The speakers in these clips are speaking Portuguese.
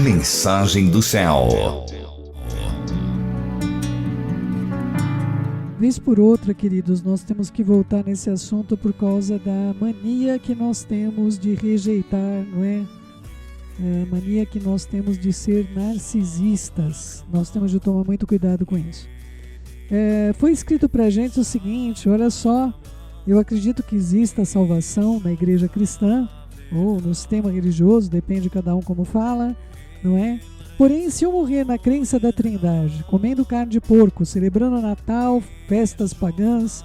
Mensagem do céu. Vez por outra, queridos, nós temos que voltar nesse assunto por causa da mania que nós temos de rejeitar, não é? A mania que nós temos de ser narcisistas. Nós temos de tomar muito cuidado com isso. Foi escrito pra gente o seguinte, olha só, eu acredito que exista salvação na igreja cristã, ou no sistema religioso, depende de cada um como fala, não é? Porém, se eu morrer na crença da Trindade, comendo carne de porco, celebrando Natal, festas pagãs,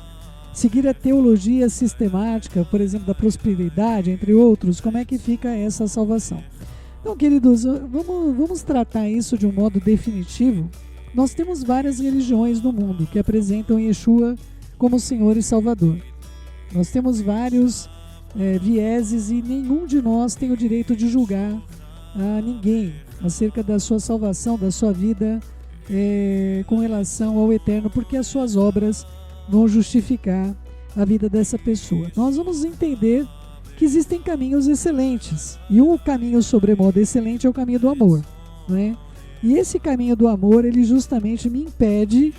seguir a teologia sistemática, por exemplo, da prosperidade, entre outros, como é que fica essa salvação? Então, queridos, vamos tratar isso de um modo definitivo. Nós temos várias religiões no mundo que apresentam Yeshua como Senhor e Salvador. Nós temos vários vieses e nenhum de nós tem o direito de julgar a ninguém acerca da sua salvação, da sua vida com relação ao eterno, porque as suas obras vão justificar a vida dessa pessoa. Nós vamos entender que existem caminhos excelentes, e um caminho sobremodo excelente é o caminho do amor, não é? E esse caminho do amor, ele justamente me impede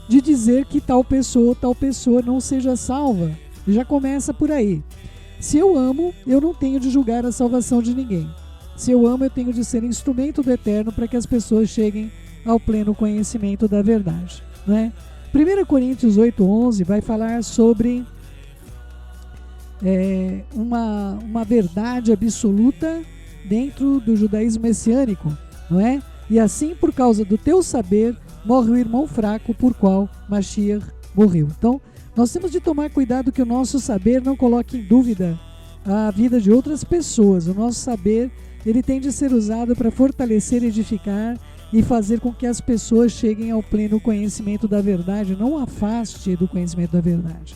de dizer que tal pessoa não seja salva. Já começa por aí. Se eu amo, eu não tenho de julgar a salvação de ninguém. Se eu amo, eu tenho de ser instrumento do eterno para que as pessoas cheguem ao pleno conhecimento da verdade, né? 1 Coríntios 8:11 vai falar sobre uma verdade absoluta dentro do judaísmo messiânico, não é? E assim, por causa do teu saber, morre o irmão fraco por qual Mashiach morreu. Então, nós temos de tomar cuidado que o nosso saber não coloque em dúvida a vida de outras pessoas. O nosso saber, ele tem de ser usado para fortalecer, edificar e fazer com que as pessoas cheguem ao pleno conhecimento da verdade, não afaste do conhecimento da verdade.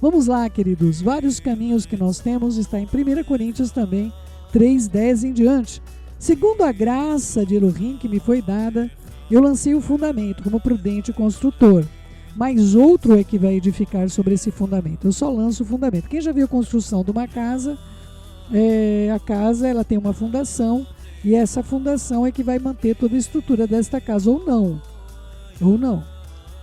Vamos lá, queridos, vários caminhos que nós temos, está em 1 Coríntios também, 3:10 em diante. Segundo a graça de Elohim que me foi dada, eu lancei o fundamento como prudente construtor, mas outro é que vai edificar sobre esse fundamento. Eu só lanço o fundamento. Quem já viu a construção de uma casa, a casa ela tem uma fundação, e essa fundação é que vai manter toda a estrutura desta casa, ou não.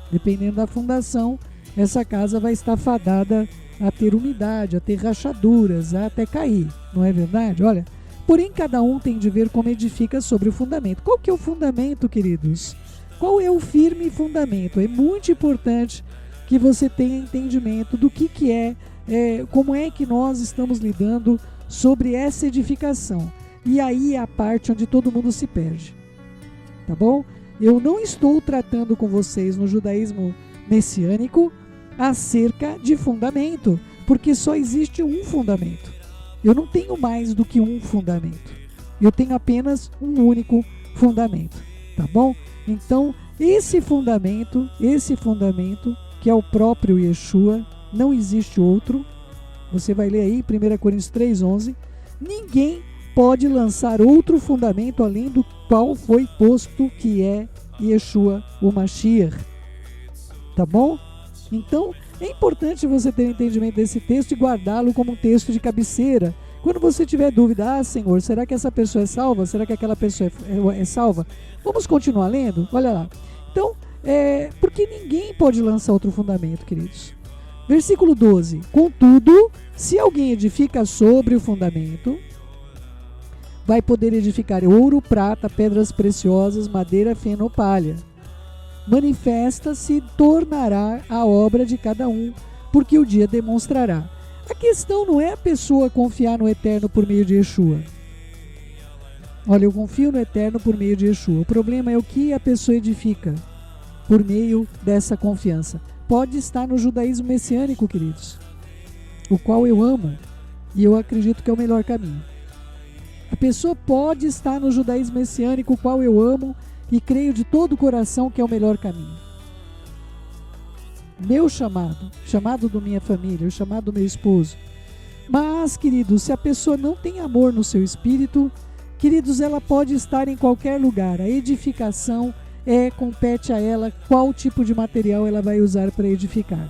Dependendo da fundação, essa casa vai estar fadada a ter umidade, a ter rachaduras, a até cair, não é verdade? Olha, porém cada um tem de ver como edifica sobre o fundamento. Qual que é o fundamento, queridos? Qual é o firme fundamento? É muito importante que você tenha entendimento do que é, como é que nós estamos lidando sobre essa edificação. E aí é a parte onde todo mundo se perde, tá bom? Eu não estou tratando com vocês no judaísmo messiânico acerca de fundamento, porque só existe um fundamento. Eu não tenho mais do que um fundamento. Eu tenho apenas um único fundamento, tá bom? Então, esse fundamento, que é o próprio Yeshua, não existe outro. Você vai ler aí, 1 Coríntios 3:11. Ninguém pode lançar outro fundamento além do qual foi posto, que é Yeshua, o Mashiach. Tá bom? Então, é importante você ter entendimento desse texto e guardá-lo como um texto de cabeceira. Quando você tiver dúvida, Senhor, será que essa pessoa é salva? Será que aquela pessoa é salva? Vamos continuar lendo? Olha lá. Então, porque ninguém pode lançar outro fundamento, queridos. Versículo 12. Contudo, se alguém edifica sobre o fundamento, vai poder edificar ouro, prata, pedras preciosas, madeira, feno ou palha. Manifesta-se, tornará a obra de cada um, porque o dia demonstrará. A questão não é a pessoa confiar no Eterno por meio de Yeshua. Olha, eu confio no Eterno por meio de Yeshua. O problema é o que a pessoa edifica por meio dessa confiança. Pode estar no judaísmo messiânico, queridos, o qual eu amo e eu acredito que é o melhor caminho. A pessoa pode estar no judaísmo messiânico, o qual eu amo e creio de todo o coração que é o melhor caminho. Meu chamado da minha família, o chamado do meu esposo. Mas, queridos, se a pessoa não tem amor no seu espírito, queridos, ela pode estar em qualquer lugar. A edificação compete a ela qual tipo de material ela vai usar para edificar.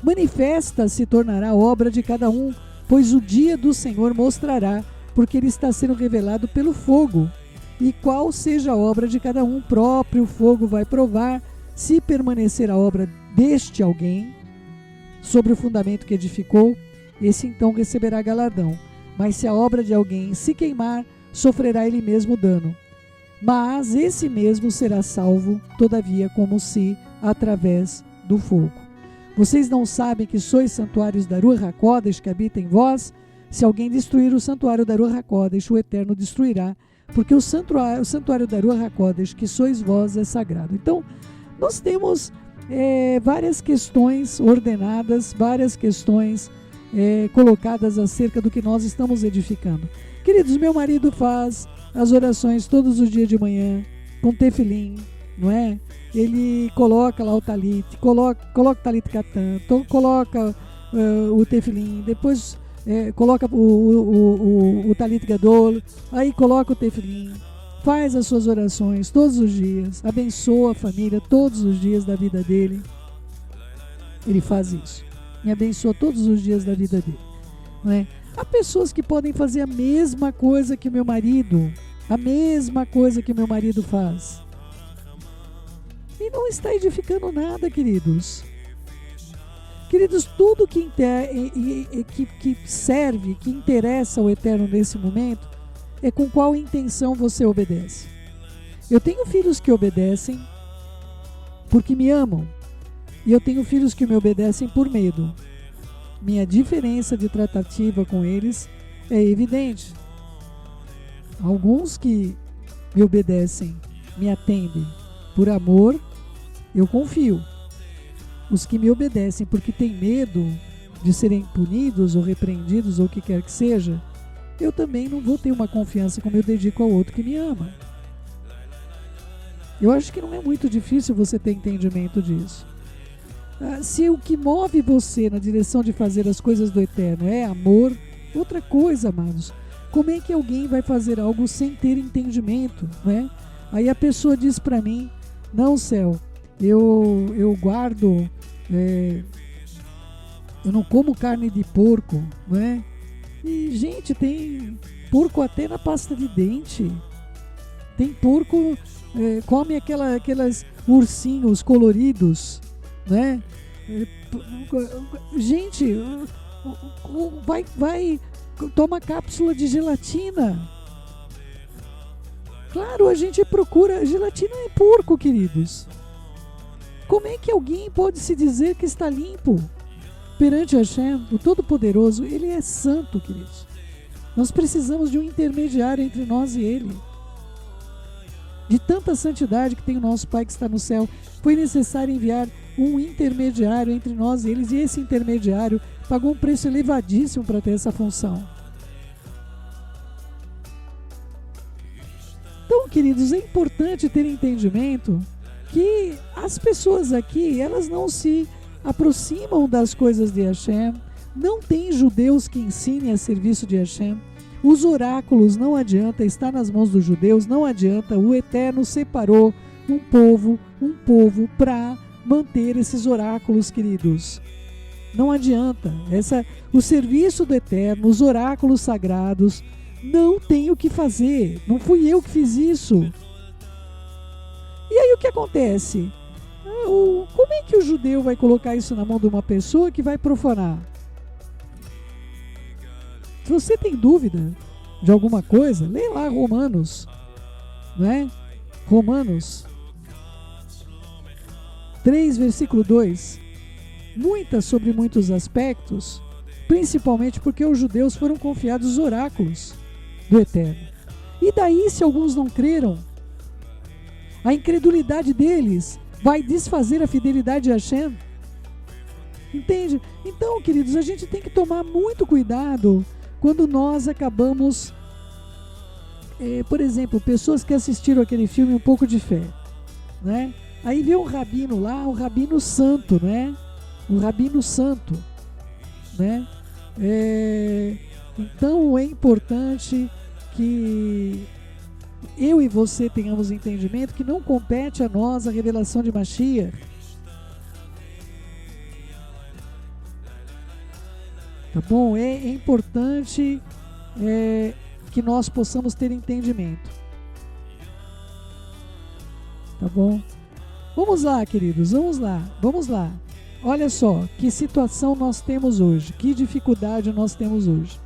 Manifesta se tornará obra de cada um, pois o dia do Senhor mostrará, porque ele está sendo revelado pelo fogo. E qual seja a obra de cada um, próprio fogo vai provar se permanecer a obra deste alguém sobre o fundamento que edificou, esse então receberá galardão. Mas se a obra de alguém se queimar, sofrerá ele mesmo dano. Mas esse mesmo será salvo, todavia, como se através do fogo. Vocês não sabem que sois santuários da Ruach HaKodesh que habita em vós? Se alguém destruir o santuário da Ruach HaKodesh, o Eterno destruirá, porque o santuário da Ruach HaKodesh que sois vós é sagrado. Então, nós temos várias questões ordenadas, várias questões colocadas acerca do que nós estamos edificando. Queridos, meu marido faz as orações todos os dias de manhã, com tefilim, não é? Ele coloca lá o talit, coloca o talit katan, coloca o tefilim, depois coloca o talit gadol, aí coloca o tefilim, faz as suas orações todos os dias, abençoa a família todos os dias da vida dele. Ele faz isso, me abençoa todos os dias da vida dele, não é? Há pessoas que podem fazer a mesma coisa que o meu marido, faz, e não está edificando nada, queridos. Queridos, tudo que serve, que interessa ao Eterno nesse momento, é com qual intenção você obedece. Eu tenho filhos que obedecem porque me amam, e eu tenho filhos que me obedecem por medo. Minha diferença de tratativa com eles é evidente. Alguns que me obedecem, me atendem por amor, eu confio. Os que me obedecem porque têm medo de serem punidos ou repreendidos ou o que quer que seja, eu também não vou ter uma confiança como eu dedico ao outro que me ama. Eu acho que não é muito difícil você ter entendimento disso. Se o que move você na direção de fazer as coisas do Eterno é amor, outra coisa, amados, como é que alguém vai fazer algo sem ter entendimento, né? Aí a pessoa diz para mim, não, Céu, eu guardo, eu não como carne de porco, né? E, gente, tem porco até na pasta de dente. Tem porco, come aquelas ursinhos coloridos, né? Gente, toma cápsula de gelatina. Claro, a gente procura. Gelatina é porco, queridos. Como é que alguém pode se dizer que está limpo perante Hashem, o Todo-Poderoso? Ele é santo, queridos. Nós precisamos de um intermediário entre nós e Ele. De tanta santidade que tem o nosso Pai que está no céu, foi necessário enviar um intermediário entre nós e eles, e esse intermediário pagou um preço elevadíssimo para ter essa função. Então, queridos, é importante ter entendimento que as pessoas aqui, elas não se aproximam das coisas de Hashem, não tem judeus que ensinem a serviço de Hashem. Os oráculos não adianta, está nas mãos dos judeus, não adianta. O Eterno separou um povo para manter esses oráculos, queridos. Não adianta. O serviço do Eterno, os oráculos sagrados, não tem o que fazer. Não fui eu que fiz isso. E aí o que acontece? Como é que o judeu vai colocar isso na mão de uma pessoa que vai profanar? Se você tem dúvida de alguma coisa, leia lá Romanos, não é? Romanos 3, versículo 2. Sobre muitos aspectos, principalmente porque os judeus foram confiados os oráculos do Eterno. E daí, se alguns não creram, a incredulidade deles vai desfazer a fidelidade a Hashem. Entende? Então, queridos, a gente tem que tomar muito cuidado quando nós acabamos, por exemplo, pessoas que assistiram aquele filme Um Pouco de Fé, né? Aí vê um rabino lá, um rabino santo, né? Um rabino santo, né? Então é importante que eu e você tenhamos entendimento que não compete a nós a revelação de Mashiach. Tá bom? É importante que nós possamos ter entendimento. Tá bom? Vamos lá, queridos, vamos lá. Olha só, que situação nós temos hoje, que dificuldade nós temos hoje.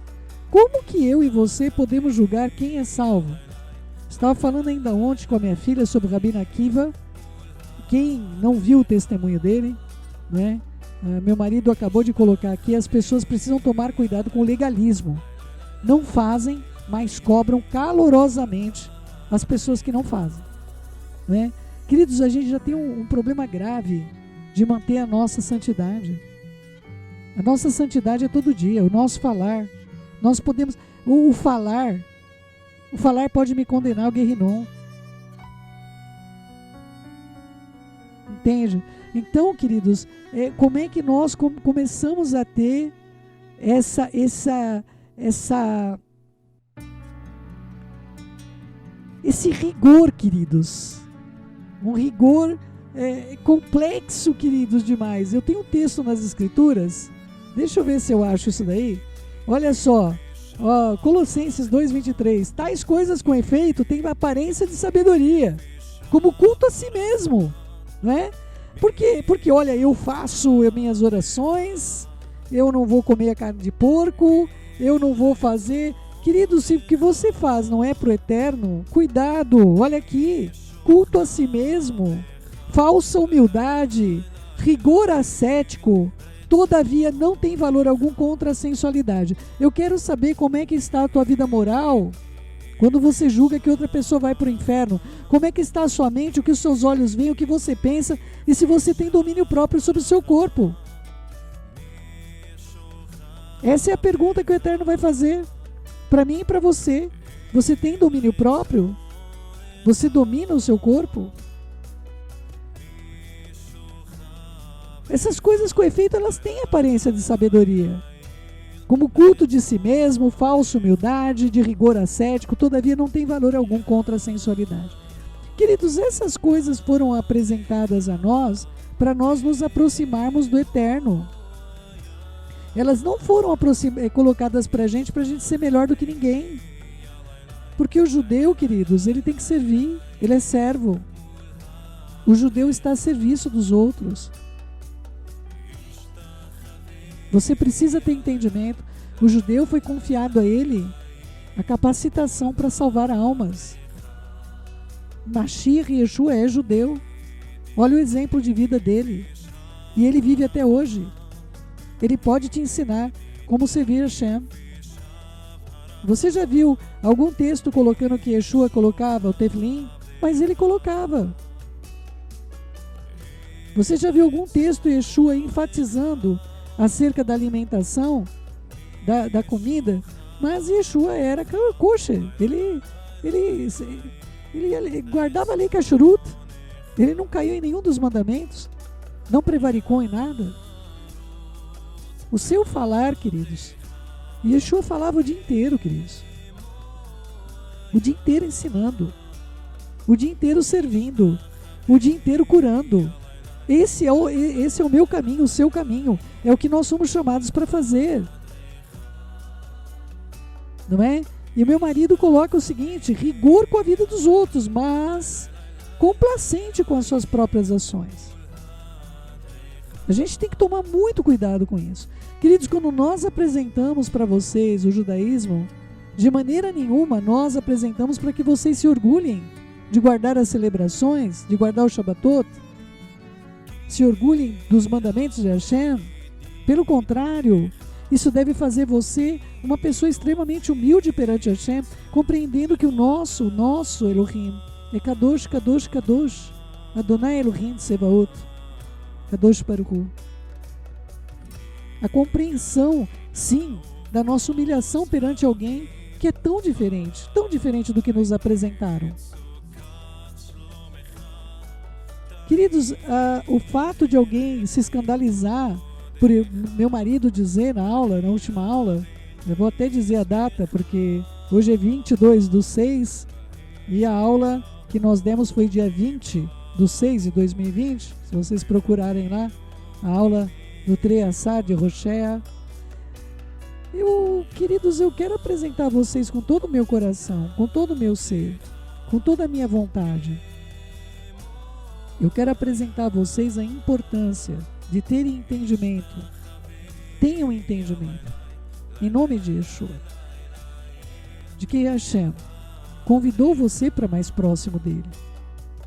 Como que eu e você podemos julgar quem é salvo? Estava falando ainda ontem com a minha filha sobre o Rabino Akiva. Quem não viu o testemunho dele, né? Meu marido acabou de colocar aqui, as pessoas precisam tomar cuidado com o legalismo. Não fazem, mas cobram calorosamente as pessoas que não fazem, né? Queridos, a gente já tem um problema grave de manter a nossa santidade. A nossa santidade é todo dia, o nosso falar. Nós podemos... O falar pode me condenar ao Guerrinon. Entende? Então, queridos, como é que nós começamos a ter esse rigor, queridos? Um rigor complexo, queridos, demais. Eu tenho um texto nas Escrituras, deixa eu ver se eu acho isso daí. Olha só, Colossenses 2:23. Tais coisas, com efeito, têm aparência de sabedoria, como culto a si mesmo, não é? Porque olha, eu faço as minhas orações, eu não vou comer a carne de porco, eu não vou fazer... Querido, se o que você faz não é pro eterno, cuidado, olha aqui, culto a si mesmo, falsa humildade, rigor ascético, todavia não tem valor algum contra a sensualidade. Eu quero saber como é que está a tua vida moral quando você julga que outra pessoa vai para o inferno. Como é que está a sua mente, o que os seus olhos veem, o que você pensa, e se você tem domínio próprio sobre o seu corpo. Essa é a pergunta que o Eterno vai fazer para mim e para você. Você tem domínio próprio? Você domina o seu corpo? Essas coisas, com efeito, elas têm aparência de sabedoria, como culto de si mesmo, falsa humildade, de rigor ascético, todavia não tem valor algum contra a sensualidade. Queridos, essas coisas foram apresentadas a nós para nós nos aproximarmos do Eterno. Elas não foram colocadas para a gente ser melhor do que ninguém. Porque o judeu, queridos, ele tem que servir, ele é servo. O judeu está a serviço dos outros. Você precisa ter entendimento. O judeu foi confiado a ele a capacitação para salvar almas. Mashiach Yeshua é judeu. Olha o exemplo de vida dele. E ele vive até hoje. Ele pode te ensinar como servir a Hashem. Você já viu algum texto colocando que Yeshua colocava o Tefilin? Mas ele colocava. Você já viu algum texto Yeshua enfatizando acerca da alimentação, da comida? Mas Yeshua era kosher. Ele guardava a lei kashrut. Ele não caiu em nenhum dos mandamentos. Não prevaricou em nada. O seu falar, queridos, Yeshua falava o dia inteiro, queridos. O dia inteiro ensinando. O dia inteiro servindo. O dia inteiro curando. Esse é o meu caminho, o seu caminho. É o que nós somos chamados para fazer. Não é? E meu marido coloca o seguinte: rigor com a vida dos outros, mas complacente com as suas próprias ações. A gente tem que tomar muito cuidado com isso. Queridos, quando nós apresentamos para vocês o judaísmo, de maneira nenhuma nós apresentamos para que vocês se orgulhem de guardar as celebrações, de guardar o Shabbatot, se orgulhem dos mandamentos de Hashem. Pelo contrário, isso deve fazer você uma pessoa extremamente humilde perante Hashem, compreendendo que o nosso Elohim é Kadosh, Kadosh, Kadosh, Adonai Elohim Tsebaot, Kadosh Baruch Hu. A compreensão, sim, da nossa humilhação perante alguém que é tão diferente do que nos apresentaram. Queridos, o fato de alguém se escandalizar por meu marido dizer na última aula, eu vou até dizer a data, porque hoje é 22/6 e a aula que nós demos foi dia 20/6 de 2020, se vocês procurarem lá, a aula do Treassá de Roshea. Queridos, eu quero apresentar a vocês com todo o meu coração, com todo o meu ser, com toda a minha vontade. Eu quero apresentar a vocês a importância de terem entendimento. Tenham entendimento, em nome de Yeshua, de que Hashem convidou você para mais próximo dele,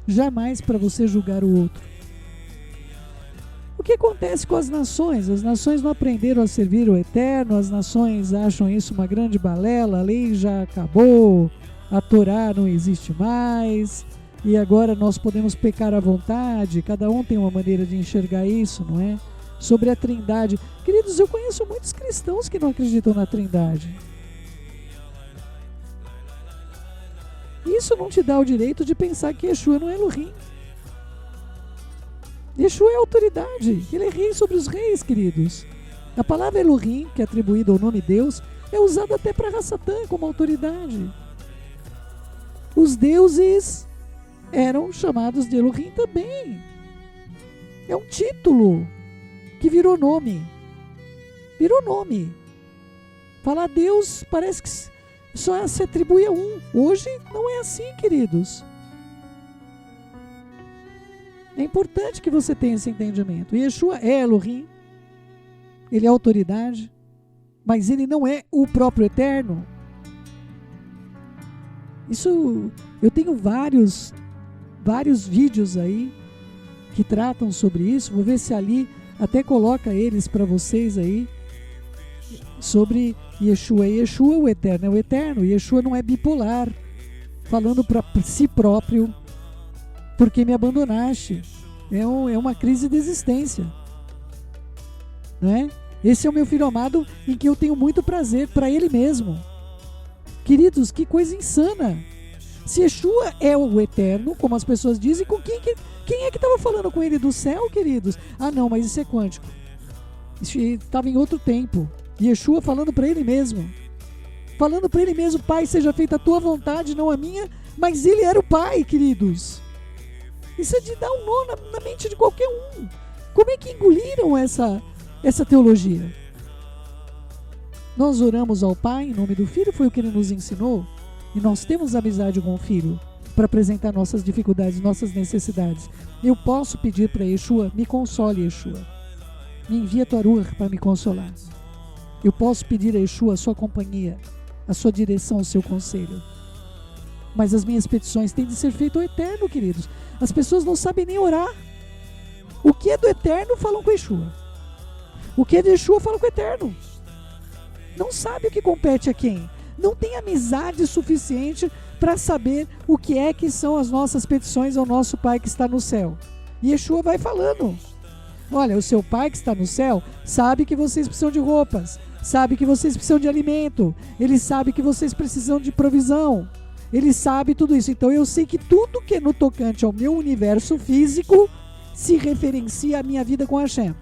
jamais para você julgar o outro. O que acontece com as nações? As nações não aprenderam a servir o Eterno, as nações acham isso uma grande balela, a lei já acabou, a Torá não existe mais, e agora nós podemos pecar à vontade, cada um tem uma maneira de enxergar isso, não é? Sobre a Trindade. Queridos, eu conheço muitos cristãos que não acreditam na Trindade. Isso não te dá o direito de pensar que Yeshua não é Elohim. Yeshua é autoridade, ele é rei sobre os reis, queridos. A palavra Elohim, que é atribuída ao nome Deus, é usada até para Rassatã como autoridade. Os deuses eram chamados de Elohim também. É um título que virou nome. Virou nome. Falar Deus parece que só se atribui a um. Hoje não é assim, queridos. É importante que você tenha esse entendimento. Yeshua é Elohim, ele é autoridade, mas ele não é o próprio Eterno. Isso, eu tenho vários vídeos aí que tratam sobre isso. Vou ver se ali até coloca eles para vocês aí, sobre Yeshua. Yeshua, o Eterno, é o Eterno. Yeshua não é bipolar, falando para si próprio, porque me abandonaste. É uma crise de existência, né? Esse é o meu filho amado, em que eu tenho muito prazer, para ele mesmo. Queridos, que coisa insana. Se Yeshua é o Eterno, como as pessoas dizem, com quem é que estava falando com ele do céu, queridos? Ah não, mas isso é quântico. Isso estava em outro tempo. Yeshua falando para ele mesmo. Falando para ele mesmo: Pai, seja feita a tua vontade, não a minha. Mas ele era o Pai, queridos. Isso é de dar um nó na mente de qualquer um. Como é que engoliram essa teologia? Nós oramos ao Pai em nome do Filho, foi o que ele nos ensinou. E nós temos amizade com o Filho para apresentar nossas dificuldades, nossas necessidades. Eu posso pedir para Yeshua: me console, Yeshua. Me envia tua Ruach para me consolar. Eu posso pedir a Yeshua a sua companhia, a sua direção, o seu conselho. Mas as minhas petições têm de ser feitas ao Eterno, queridos. As pessoas não sabem nem orar. O que é do Eterno falam com Yeshua. O que é de Yeshua falam com o Eterno. Não sabe o que compete a quem. Não tem amizade suficiente para saber o que é que são as nossas petições ao nosso Pai que está no céu. E Yeshua vai falando: olha, o seu Pai que está no céu sabe que vocês precisam de roupas, sabe que vocês precisam de alimento, ele sabe que vocês precisam de provisão, ele sabe tudo isso. Então eu sei que tudo que é no tocante ao meu universo físico se referencia à minha vida com Hashem.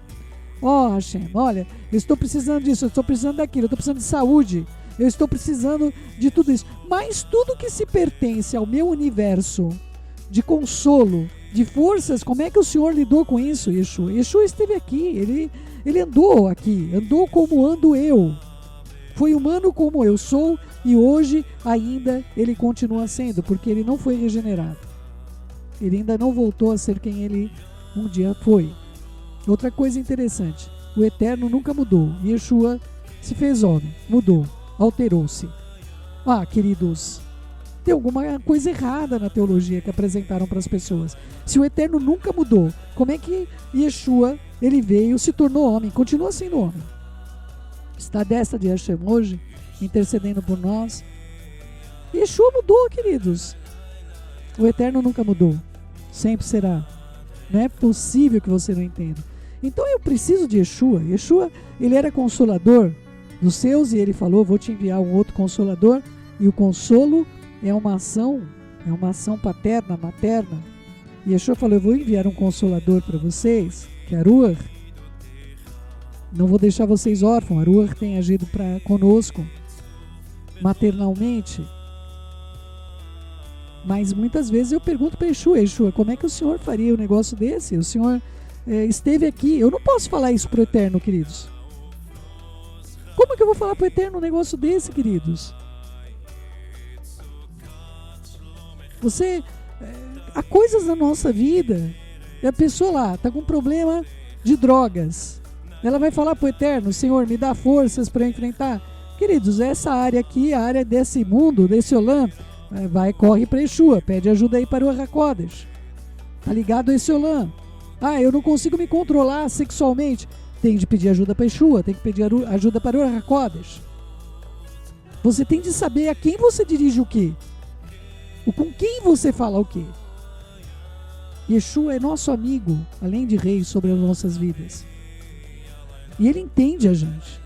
Hashem, olha, eu estou precisando disso, eu estou precisando daquilo, eu estou precisando de saúde, eu estou precisando de tudo isso. Mas tudo que se pertence ao meu universo de consolo, de forças, como é que o Senhor lidou com isso, Yeshua? Yeshua esteve aqui, ele andou aqui, andou como ando eu. Foi humano como eu sou e hoje ainda ele continua sendo, porque ele não foi regenerado. Ele ainda não voltou a ser quem ele um dia foi. Outra coisa interessante, o Eterno nunca mudou. Yeshua se fez homem, mudou, alterou-se. Queridos, tem alguma coisa errada na teologia que apresentaram para as pessoas. Se o Eterno nunca mudou, como é que Yeshua, ele veio, se tornou homem, continua sendo homem? Está à destra de Hashem hoje, intercedendo por nós. Yeshua mudou, queridos. O Eterno nunca mudou, sempre será. Não é possível que você não entenda. Então eu preciso de Yeshua. Yeshua, ele era consolador dos seus e ele falou: vou te enviar um outro consolador. E o consolo é uma ação paterna, materna. E Yeshua falou: eu vou enviar um consolador para vocês, que é a Ruach. Não vou deixar vocês órfãos. A Ruach tem agido conosco maternalmente. Mas muitas vezes eu pergunto para Yeshua: como é que o Senhor faria um negócio desse? O Senhor esteve aqui. Eu não posso falar isso para o Eterno, queridos. Como que eu vou falar para o Eterno um negócio desse, queridos? Há coisas na nossa vida, e a pessoa lá está com problema de drogas. Ela vai falar para o Eterno: Senhor, me dá forças para enfrentar. Queridos, essa área aqui, a área desse mundo, desse Olam, corre para Yeshua, pede ajuda aí para o Hakodesh. Tá ligado a esse Olam? Eu não consigo me controlar sexualmente. Tem de pedir ajuda para Yeshua, tem que pedir ajuda para o Hakodesh. Você tem de saber a quem você dirige o quê. Com quem você fala o quê. Yeshua é nosso amigo, além de rei sobre as nossas vidas. E ele entende a gente.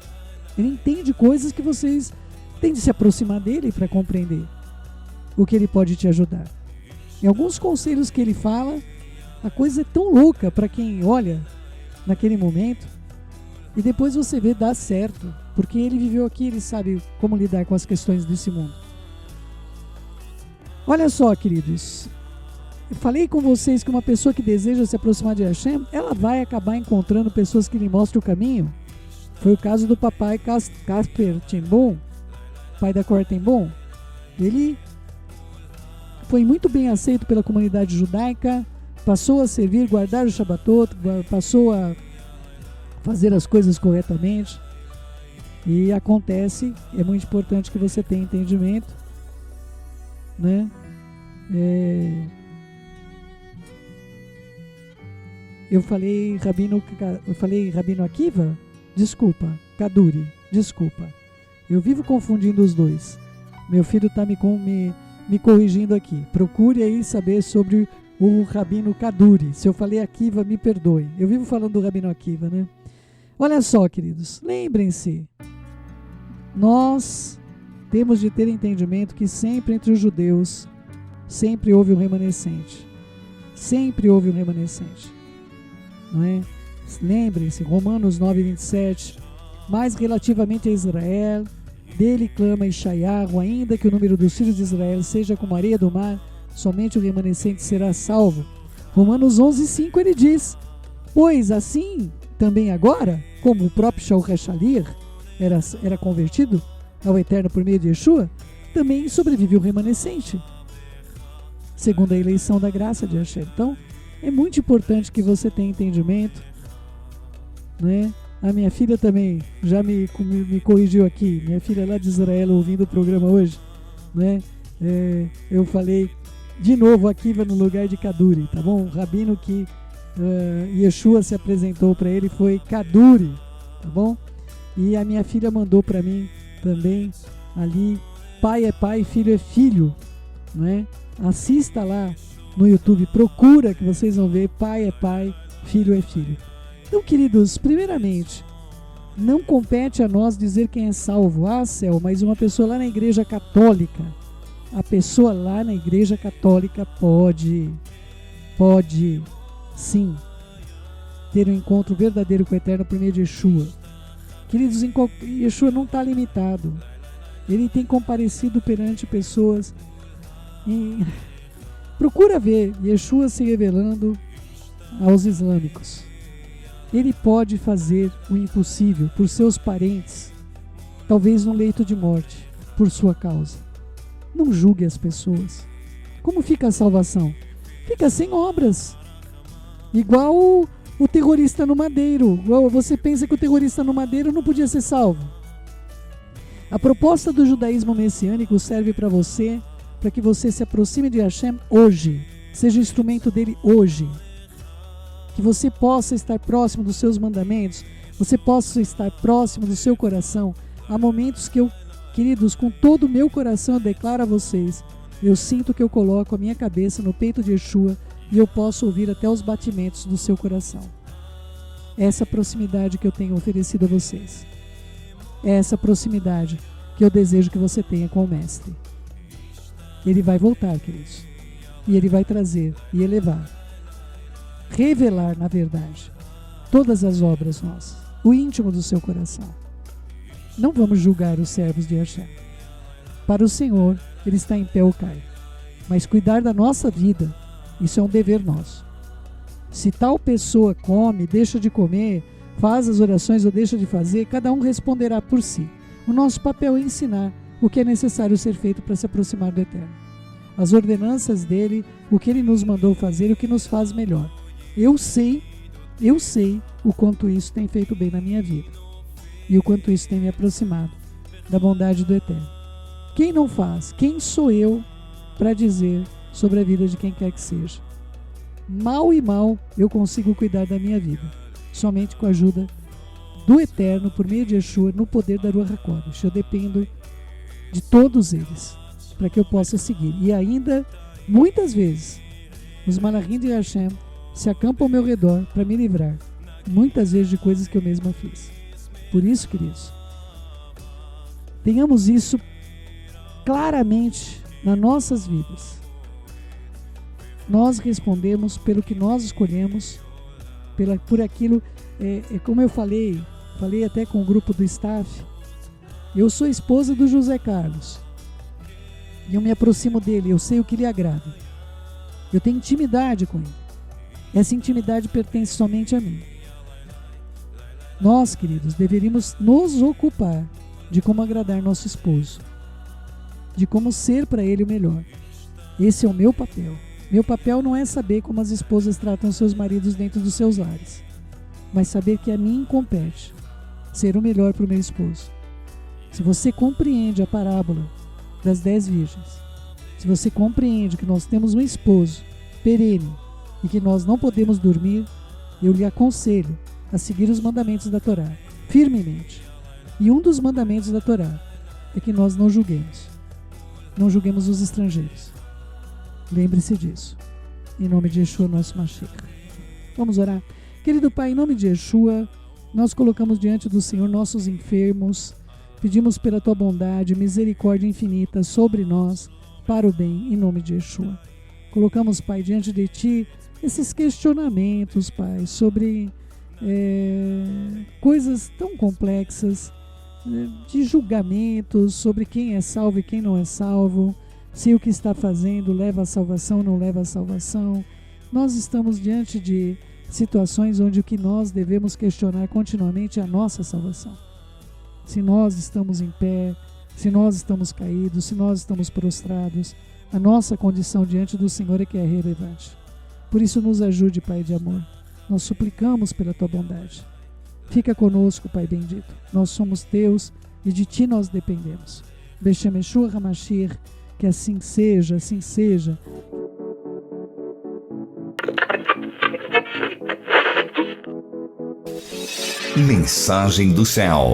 Ele entende coisas que vocês têm de se aproximar dele para compreender o que ele pode te ajudar. Em alguns conselhos que ele fala, a coisa é tão louca para quem olha naquele momento e depois você vê dar certo, porque ele viveu aqui, ele sabe como lidar com as questões desse mundo. Olha só, queridos, eu falei com vocês que uma pessoa que deseja se aproximar de Hashem, ela vai acabar encontrando pessoas que lhe mostrem o caminho. Foi o caso do papai Casper Tenboom, pai da Cor Tenboom. Ele foi muito bem aceito pela comunidade judaica, passou a servir, guardar o Shabbatot, passou a fazer as coisas corretamente. E acontece, é muito importante que você tenha entendimento, né? Eu falei Rabino Akiva? Desculpa, Kaduri, desculpa. Eu vivo confundindo os dois. Meu filho está me corrigindo aqui. Procure aí saber sobre o Rabino Kaduri. Se eu falei Akiva, me perdoe. Eu vivo falando do Rabino Akiva, né? Olha só, queridos, lembrem-se, nós temos de ter entendimento que sempre entre os judeus, sempre houve um remanescente. Sempre houve um remanescente. Não é? Lembrem-se, Romanos 9:27, mas relativamente a Israel, dele clama Ishayahu, ainda que o número dos filhos de Israel seja como a areia do mar, somente o remanescente será salvo. Romanos 11:5 ele diz: pois assim, também agora, como o próprio Shaul Hashalir era convertido ao Eterno por meio de Yeshua, também sobrevive o remanescente, segundo a eleição da graça de Hashem. Então, é muito importante que você tenha entendimento, né? A minha filha também já me corrigiu aqui, minha filha lá de Israel ouvindo o programa hoje, né? Eu falei de novo Akiva no lugar de Kaduri, tá bom? O rabino que Yeshua se apresentou para ele foi Kaduri, tá bom? E a minha filha mandou para mim também ali, pai é pai, filho é filho, né? Assista lá no YouTube, procura que vocês vão ver, pai é pai, filho é filho. Então, queridos, primeiramente, não compete a nós dizer quem é salvo. Céu, mas uma pessoa lá na igreja católica, a pessoa lá na igreja católica pode sim ter um encontro verdadeiro com o Eterno por meio de Yeshua. Queridos, Yeshua não está limitado. Ele tem comparecido perante pessoas. Procura ver Yeshua se revelando aos islâmicos. Ele pode fazer o impossível por seus parentes, talvez no leito de morte, por sua causa. Não julgue as pessoas. Como fica a salvação? Fica sem obras. Igual o terrorista no madeiro. Você pensa que o terrorista no madeiro não podia ser salvo? A proposta do judaísmo messiânico serve para você, para que você se aproxime de Hashem hoje, seja instrumento dele hoje. Que você possa estar próximo dos seus mandamentos, você possa estar próximo do seu coração. Há momentos que eu, queridos, com todo o meu coração eu declaro a vocês, eu sinto que eu coloco a minha cabeça no peito de Yeshua e eu posso ouvir até os batimentos do seu coração. Essa proximidade que eu tenho oferecido a vocês. Essa proximidade que eu desejo que você tenha com o Mestre. Ele vai voltar, queridos. E ele vai trazer e elevar. Revelar, na verdade, todas as obras nossas, o íntimo do seu coração. Não vamos julgar os servos de Hashem. Para o Senhor, ele está em pé ou cai. Mas cuidar da nossa vida, isso é um dever nosso. Se tal pessoa come, deixa de comer, faz as orações ou deixa de fazer, cada um responderá por si. O nosso papel é ensinar o que é necessário ser feito para se aproximar do Eterno. As ordenanças dele, o que ele nos mandou fazer, o que nos faz melhor. Eu sei o quanto isso tem feito bem na minha vida e o quanto isso tem me aproximado da bondade do Eterno. Quem não faz? Quem sou eu para dizer sobre a vida de quem quer que seja? Mal e mal eu consigo cuidar da minha vida, somente com a ajuda do Eterno, por meio de Yeshua, no poder da Ruach HaKodesh. Eu dependo de todos eles para que eu possa seguir. E ainda, muitas vezes, os Malachim de Hashem se acampam ao meu redor para me livrar, muitas vezes, de coisas que eu mesma fiz. Por isso, queridos, tenhamos isso claramente nas nossas vidas. Nós respondemos pelo que nós escolhemos, por aquilo, como eu falei até com o grupo do staff, eu sou esposa do José Carlos, e eu me aproximo dele, eu sei o que lhe agrada, eu tenho intimidade com ele, essa intimidade pertence somente a mim. Nós, queridos, deveríamos nos ocupar de como agradar nosso esposo, de como ser para ele o melhor. Esse é o meu papel. Meu papel não é saber como as esposas tratam seus maridos dentro dos seus lares, mas saber que a mim compete ser o melhor para o meu esposo. Se você compreende a parábola das 10 virgens, se você compreende que nós temos um esposo perene e que nós não podemos dormir, eu lhe aconselho a seguir os mandamentos da Torá, firmemente. E um dos mandamentos da Torá é que nós não julguemos. Não julguemos os estrangeiros. Lembre-se disso. Em nome de Yeshua, nosso Mashiach. Vamos orar. Querido Pai, em nome de Yeshua, nós colocamos diante do Senhor nossos enfermos, pedimos pela Tua bondade, misericórdia infinita sobre nós, para o bem, em nome de Yeshua. Colocamos, Pai, diante de Ti esses questionamentos, Pai, sobre coisas tão complexas, de julgamentos sobre quem é salvo e quem não é salvo, se o que está fazendo leva à salvação ou não leva à salvação. Nós estamos diante de situações onde o que nós devemos questionar continuamente é a nossa salvação. Se nós estamos em pé, se nós estamos caídos, se nós estamos prostrados, a nossa condição diante do Senhor é que é relevante. Por isso nos ajude, Pai de amor. Nós suplicamos pela Tua bondade. Fica conosco, Pai bendito. Nós somos Teus e de Ti nós dependemos. Beshem Yeshua HaMashiach, que assim seja, assim seja. Mensagem do céu.